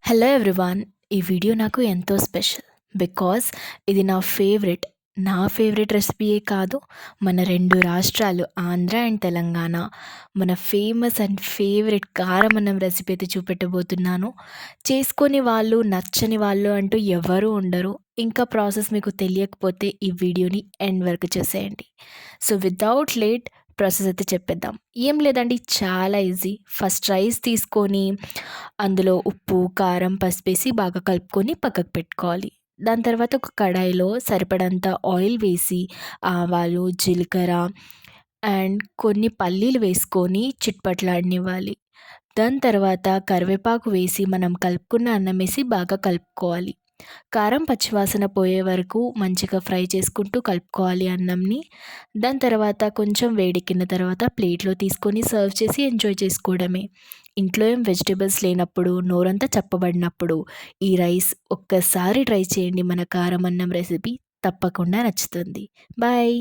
Hello everyone. ఈ video నాకు ఎంతో స్పెషల్. బికాజ్ ఇది నా ఫేవరెట్ రెసిపీయే కాదు, మన 2 రాష్ట్రాలు ఆంధ్ర అండ్ తెలంగాణ మన ఫేమస్ అండ్ ఫేవరెట్ కారమన్నం రెసిపీ అయితే చూపెట్టబోతున్నాను. చేసుకొని వాళ్ళు, నచ్చని వాళ్ళు అంటూ ఎవరూ ఉండరు. ఇంకా ప్రాసెస్ మీకు తెలియకపోతే ఈ వీడియోని ఎండ్ వరకు చూసేయండి. సో వితౌట్ లేట్ ప్రాసెస్ అయితే చెప్పేద్దాం. ఏం లేదండి, చాలా ఈజీ. ఫస్ట్ రైస్ తీసుకొని అందులో ఉప్పు, కారం, పసుపేసి బాగా కలుపుకొని పక్కకు పెట్టుకోవాలి. దాని తర్వాత ఒక కడాయిలో సరిపడంత ఆయిల్ వేసి ఆవాలు, జీలకర్ర అండ్ కొన్ని పల్లీలు వేసుకొని చిట్పట్లాడనివ్వాలి. దాని తర్వాత కరివేపాకు వేసి మనం కలుపుకున్న అన్నం వేసి బాగా కలుపుకోవాలి. కారం పచ్చివాసన పోయే వరకు మంచిగా ఫ్రై చేసుకుంటూ కలుపుకోవాలి అన్నంని. దాని తర్వాత కొంచెం వేడెక్కిన తర్వాత ప్లేట్లో తీసుకొని సర్వ్ చేసి ఎంజాయ్ చేసుకోవడమే. ఇంట్లో ఏం వెజిటబుల్స్ లేనప్పుడు, నోరంతా చప్పబడినప్పుడు ఈ రైస్ ఒక్కసారి ట్రై చేయండి. మన కారం అన్నం రెసిపీ తప్పకుండా నచ్చుతుంది. బాయ్.